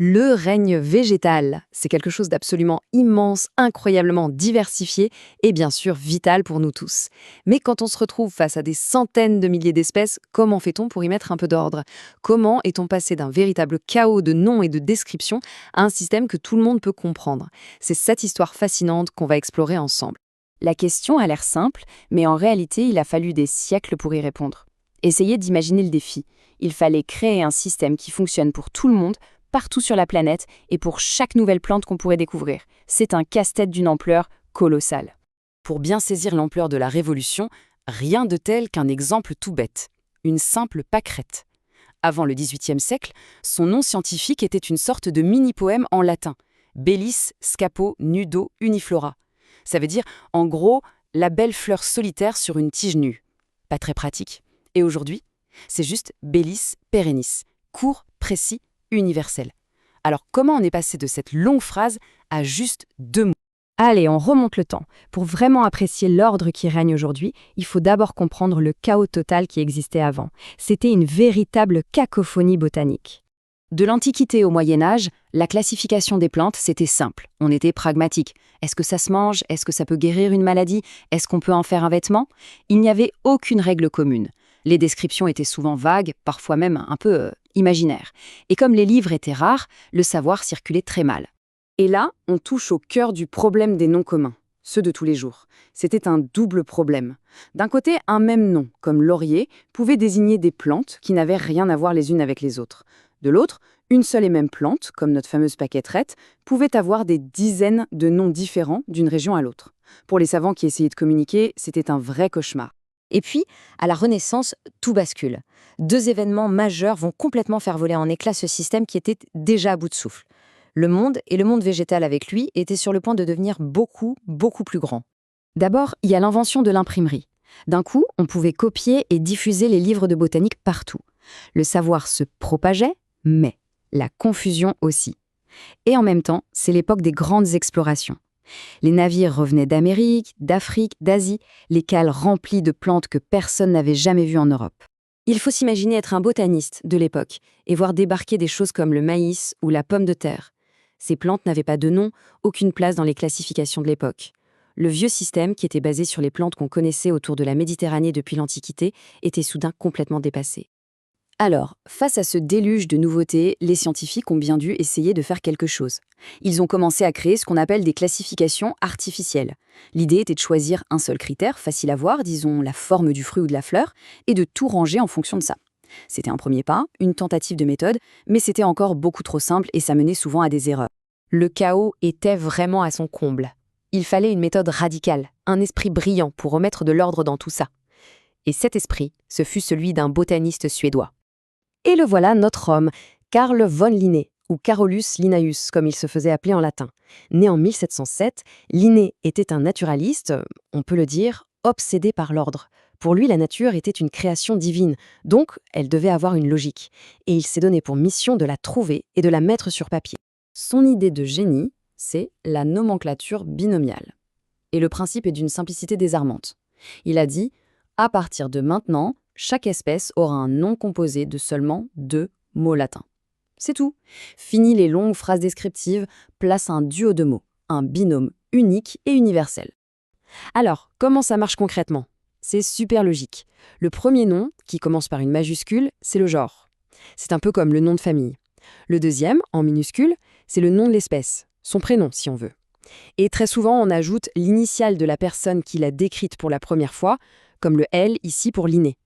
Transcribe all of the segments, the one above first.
Le règne végétal, c'est quelque chose d'absolument immense, incroyablement diversifié et bien sûr vital pour nous tous. Mais quand on se retrouve face à des centaines de milliers d'espèces, comment fait-on pour y mettre un peu d'ordre? Comment est-on passé d'un véritable chaos de noms et de descriptions à un système que tout le monde peut comprendre? C'est cette histoire fascinante qu'on va explorer ensemble. La question a l'air simple, mais en réalité, il a fallu des siècles pour y répondre. Essayez d'imaginer le défi. Il fallait créer un système qui fonctionne pour tout le monde, partout sur la planète, et pour chaque nouvelle plante qu'on pourrait découvrir. C'est un casse-tête d'une ampleur colossale. Pour bien saisir l'ampleur de la révolution, rien de tel qu'un exemple tout bête. Une simple pâquerette. Avant le XVIIIe siècle, son nom scientifique était une sorte de mini-poème en latin. Bellis scapo nudo uniflora. Ça veut dire, en gros, la belle fleur solitaire sur une tige nue. Pas très pratique. Et aujourd'hui, c'est juste Bellis perennis. Court, précis, universel. Alors comment on est passé de cette longue phrase à juste 2 mots? Allez, on remonte le temps. Pour vraiment apprécier l'ordre qui règne aujourd'hui, il faut d'abord comprendre le chaos total qui existait avant. C'était une véritable cacophonie botanique. De l'Antiquité au Moyen-Âge, la classification des plantes, c'était simple. On était pragmatique. Est-ce que ça se mange? Est-ce que ça peut guérir une maladie? Est-ce qu'on peut en faire un vêtement? Il n'y avait aucune règle commune. Les descriptions étaient souvent vagues, parfois même un peu imaginaires. Et comme les livres étaient rares, le savoir circulait très mal. Et là, on touche au cœur du problème des noms communs, ceux de tous les jours. C'était un double problème. D'un côté, un même nom, comme laurier, pouvait désigner des plantes qui n'avaient rien à voir les unes avec les autres. De l'autre, une seule et même plante, comme notre fameuse pâquerette, pouvait avoir des dizaines de noms différents d'une région à l'autre. Pour les savants qui essayaient de communiquer, c'était un vrai cauchemar. Et puis, à la Renaissance, tout bascule. 2 événements majeurs vont complètement faire voler en éclats ce système qui était déjà à bout de souffle. Le monde, et le monde végétal avec lui, étaient sur le point de devenir beaucoup, beaucoup plus grands. D'abord, il y a l'invention de l'imprimerie. D'un coup, on pouvait copier et diffuser les livres de botanique partout. Le savoir se propageait, mais la confusion aussi. Et en même temps, c'est l'époque des grandes explorations. Les navires revenaient d'Amérique, d'Afrique, d'Asie, les cales remplies de plantes que personne n'avait jamais vues en Europe. Il faut s'imaginer être un botaniste de l'époque et voir débarquer des choses comme le maïs ou la pomme de terre. Ces plantes n'avaient pas de nom, aucune place dans les classifications de l'époque. Le vieux système, qui était basé sur les plantes qu'on connaissait autour de la Méditerranée depuis l'Antiquité, était soudain complètement dépassé. Alors, face à ce déluge de nouveautés, les scientifiques ont bien dû essayer de faire quelque chose. Ils ont commencé à créer ce qu'on appelle des classifications artificielles. L'idée était de choisir un seul critère, facile à voir, disons la forme du fruit ou de la fleur, et de tout ranger en fonction de ça. C'était un premier pas, une tentative de méthode, mais c'était encore beaucoup trop simple et ça menait souvent à des erreurs. Le chaos était vraiment à son comble. Il fallait une méthode radicale, un esprit brillant pour remettre de l'ordre dans tout ça. Et cet esprit, ce fut celui d'un botaniste suédois. Et le voilà, notre homme, Carl von Linné, ou Carolus Linnaeus, comme il se faisait appeler en latin. Né en 1707, Linné était un naturaliste, on peut le dire, obsédé par l'ordre. Pour lui, la nature était une création divine, donc elle devait avoir une logique. Et il s'est donné pour mission de la trouver et de la mettre sur papier. Son idée de génie, c'est la nomenclature binomiale. Et le principe est d'une simplicité désarmante. Il a dit, à partir de maintenant, chaque espèce aura un nom composé de seulement 2 mots latins. C'est tout. Fini les longues phrases descriptives, place un duo de mots, un binôme unique et universel. Alors, comment ça marche concrètement? C'est super logique. Le premier nom, qui commence par une majuscule, c'est le genre. C'est un peu comme le nom de famille. Le deuxième, en minuscule, c'est le nom de l'espèce, son prénom si on veut. Et très souvent, on ajoute l'initiale de la personne qui l'a décrite pour la première fois, comme le L ici pour Linné.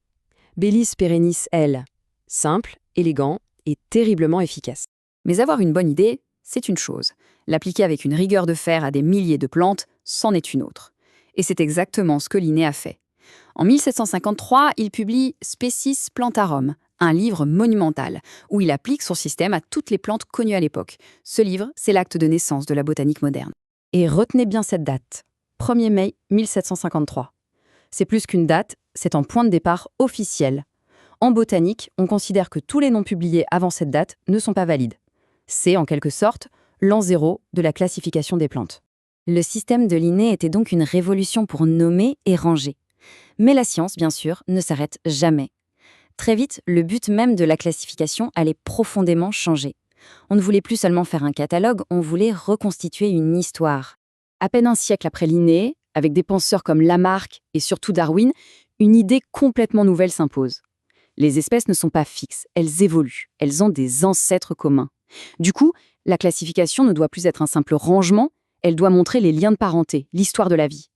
Bellis perennis L. Simple, élégant et terriblement efficace. Mais avoir une bonne idée, c'est une chose. L'appliquer avec une rigueur de fer à des milliers de plantes, c'en est une autre. Et c'est exactement ce que Linné a fait. En 1753, il publie Species Plantarum, un livre monumental, où il applique son système à toutes les plantes connues à l'époque. Ce livre, c'est l'acte de naissance de la botanique moderne. Et retenez bien cette date, 1er mai 1753. C'est plus qu'une date, c'est un point de départ officiel. En botanique, on considère que tous les noms publiés avant cette date ne sont pas valides. C'est, en quelque sorte, l'an zéro de la classification des plantes. Le système de Linné était donc une révolution pour nommer et ranger. Mais la science, bien sûr, ne s'arrête jamais. Très vite, le but même de la classification allait profondément changer. On ne voulait plus seulement faire un catalogue, on voulait reconstituer une histoire. À peine un siècle après Linné, avec des penseurs comme Lamarck et surtout Darwin, une idée complètement nouvelle s'impose. Les espèces ne sont pas fixes, elles évoluent, elles ont des ancêtres communs. Du coup, la classification ne doit plus être un simple rangement, elle doit montrer les liens de parenté, l'histoire de la vie.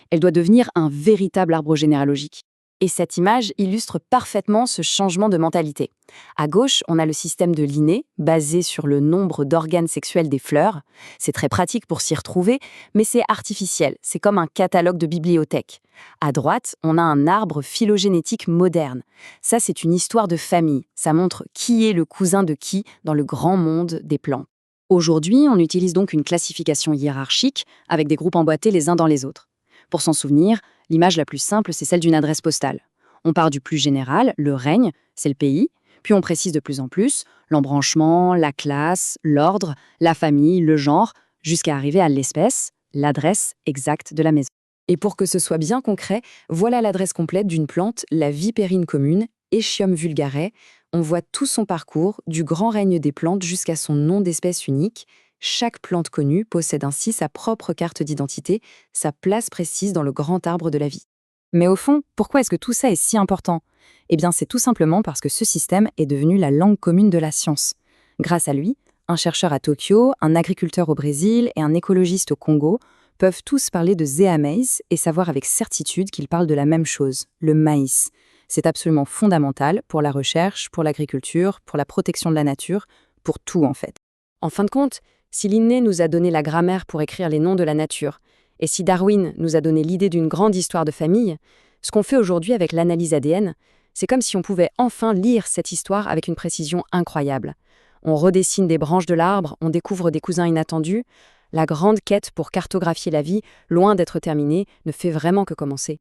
Elle doit devenir un véritable arbre généalogique. Et cette image illustre parfaitement ce changement de mentalité. À gauche, on a le système de Linné, basé sur le nombre d'organes sexuels des fleurs. C'est très pratique pour s'y retrouver, mais c'est artificiel, c'est comme un catalogue de bibliothèque. À droite, on a un arbre phylogénétique moderne. Ça, c'est une histoire de famille. Ça montre qui est le cousin de qui dans le grand monde des plantes. Aujourd'hui, on utilise donc une classification hiérarchique avec des groupes emboîtés les uns dans les autres. Pour s'en souvenir, l'image la plus simple, c'est celle d'une adresse postale. On part du plus général, le règne, c'est le pays, puis on précise de plus en plus l'embranchement, la classe, l'ordre, la famille, le genre, jusqu'à arriver à l'espèce, l'adresse exacte de la maison. Et pour que ce soit bien concret, voilà l'adresse complète d'une plante, la vipérine commune, Echium vulgare. On voit tout son parcours, du grand règne des plantes jusqu'à son nom d'espèce unique. Chaque plante connue possède ainsi sa propre carte d'identité, sa place précise dans le grand arbre de la vie. Mais au fond, pourquoi est-ce que tout ça est si important ? Eh bien, c'est tout simplement parce que ce système est devenu la langue commune de la science. Grâce à lui, un chercheur à Tokyo, un agriculteur au Brésil et un écologiste au Congo peuvent tous parler de zea maïs et savoir avec certitude qu'ils parlent de la même chose, le maïs. C'est absolument fondamental pour la recherche, pour l'agriculture, pour la protection de la nature, pour tout en fait. En fin de compte, si Linné nous a donné la grammaire pour écrire les noms de la nature, et si Darwin nous a donné l'idée d'une grande histoire de famille, ce qu'on fait aujourd'hui avec l'analyse ADN, c'est comme si on pouvait enfin lire cette histoire avec une précision incroyable. On redessine des branches de l'arbre, on découvre des cousins inattendus. La grande quête pour cartographier la vie, loin d'être terminée, ne fait vraiment que commencer.